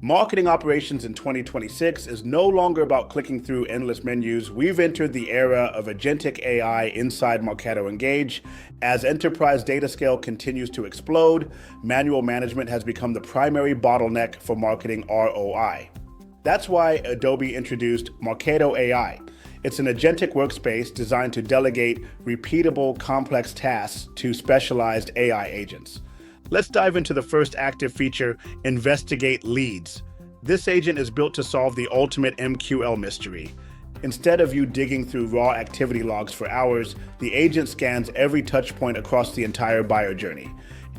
Marketing operations in 2026 is no longer about clicking through endless menus. We've entered the era of agentic AI inside Marketo Engage. As enterprise data scale continues to explode, manual management has become the primary bottleneck for marketing ROI. That's why Adobe introduced Marketo AI. It's an agentic workspace designed to delegate repeatable, complex tasks to specialized AI agents. Let's dive into the first active feature, Investigate Leads. This agent is built to solve the ultimate MQL mystery. Instead of you digging through raw activity logs for hours, the agent scans every touch point across the entire buyer journey.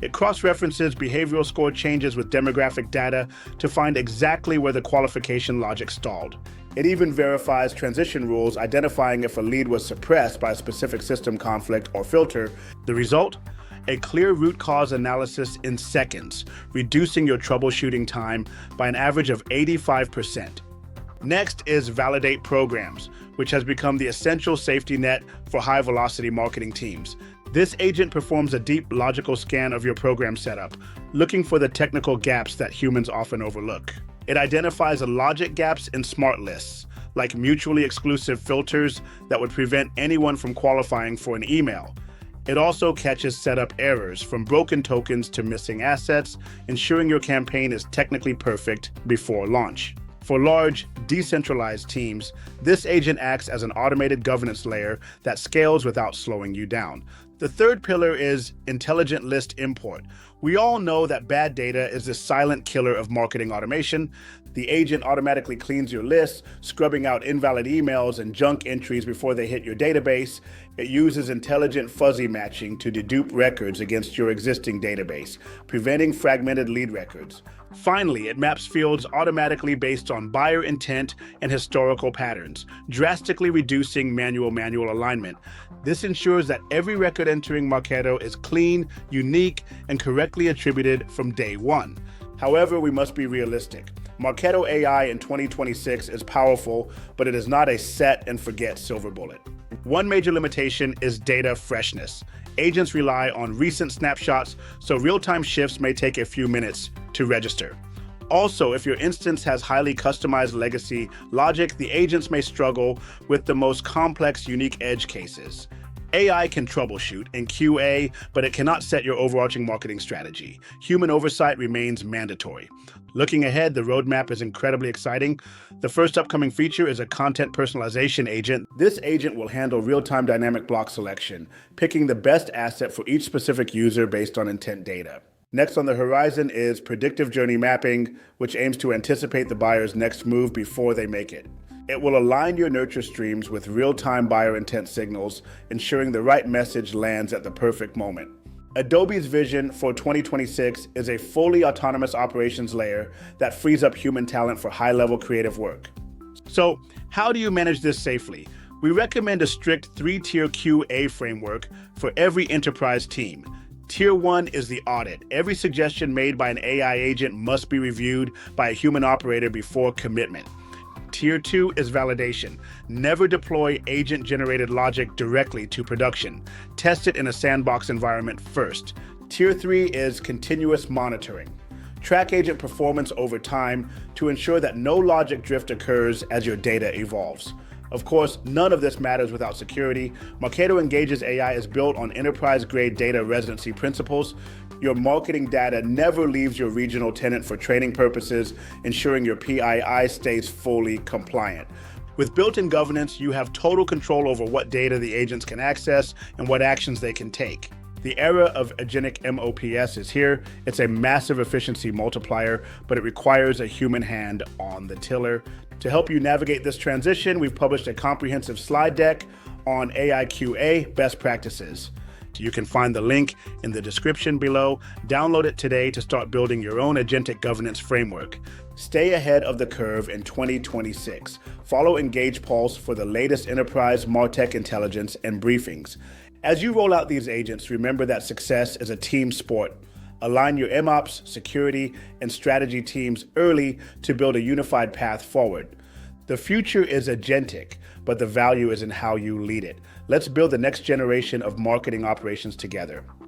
It cross-references behavioral score changes with demographic data to find exactly where the qualification logic stalled. It even verifies transition rules, identifying if a lead was suppressed by a specific system conflict or filter. The result? A clear root cause analysis in seconds, reducing your troubleshooting time by an average of 85%. Next is Validate Programs, which has become the essential safety net for high-velocity marketing teams. This agent performs a deep logical scan of your program setup, looking for the technical gaps that humans often overlook. It identifies the logic gaps in smart lists, like mutually exclusive filters that would prevent anyone from qualifying for an email. It also catches setup errors, from broken tokens to missing assets, ensuring your campaign is technically perfect before launch. For large, decentralized teams, this agent acts as an automated governance layer that scales without slowing you down. The third pillar is Intelligent List Import. We all know that bad data is the silent killer of marketing automation. The agent automatically cleans your list, scrubbing out invalid emails and junk entries before they hit your database. It uses intelligent fuzzy matching to dedupe records against your existing database, preventing fragmented lead records. Finally, it maps fields automatically based on buyer intent and historical patterns, drastically reducing manual alignment. This ensures that every record entering Marketo is clean, unique, and correctly attributed from day one. However, we must be realistic. Marketo AI in 2026 is powerful, but it is not a set and forget silver bullet. One major limitation is data freshness. Agents rely on recent snapshots, so real-time shifts may take a few minutes to register. Also, if your instance has highly customized legacy logic, the agents may struggle with the most complex unique edge cases. AI can troubleshoot in QA, but it cannot set your overarching marketing strategy. Human oversight remains mandatory. Looking ahead, the roadmap is incredibly exciting. The first upcoming feature is a content personalization agent. This agent will handle real-time dynamic block selection, picking the best asset for each specific user based on intent data. Next on the horizon is predictive journey mapping, which aims to anticipate the buyer's next move before they make it. It will align your nurture streams with real-time buyer intent signals, ensuring the right message lands at the perfect moment. Adobe's vision for 2026 is a fully autonomous operations layer that frees up human talent for high-level creative work. So, how do you manage this safely? We recommend a strict 3-tier QA framework for every enterprise team. Tier 1 is the audit. Every suggestion made by an AI agent must be reviewed by a human operator before commitment. Tier 2 is validation. Never deploy agent-generated logic directly to production. Test it in a sandbox environment first. Tier 3 is continuous monitoring. Track agent performance over time to ensure that no logic drift occurs as your data evolves. Of course, none of this matters without security. Marketo Engage's AI is built on enterprise-grade data residency principles. Your marketing data never leaves your regional tenant for training purposes, ensuring your PII stays fully compliant. With built-in governance, you have total control over what data the agents can access and what actions they can take. The era of agentic MOPS is here. It's a massive efficiency multiplier, but it requires a human hand on the tiller. To help you navigate this transition, we've published a comprehensive slide deck on AI QA best practices. You can find the link in the description below. Download it today to start building your own agentic governance framework. Stay ahead of the curve in 2026. Follow Engage Pulse for the latest enterprise MarTech intelligence and briefings. As you roll out these agents, remember that success is a team sport. Align your MOps, security, and strategy teams early to build a unified path forward. The future is agentic, but the value is in how you lead it. Let's build the next generation of marketing operations together.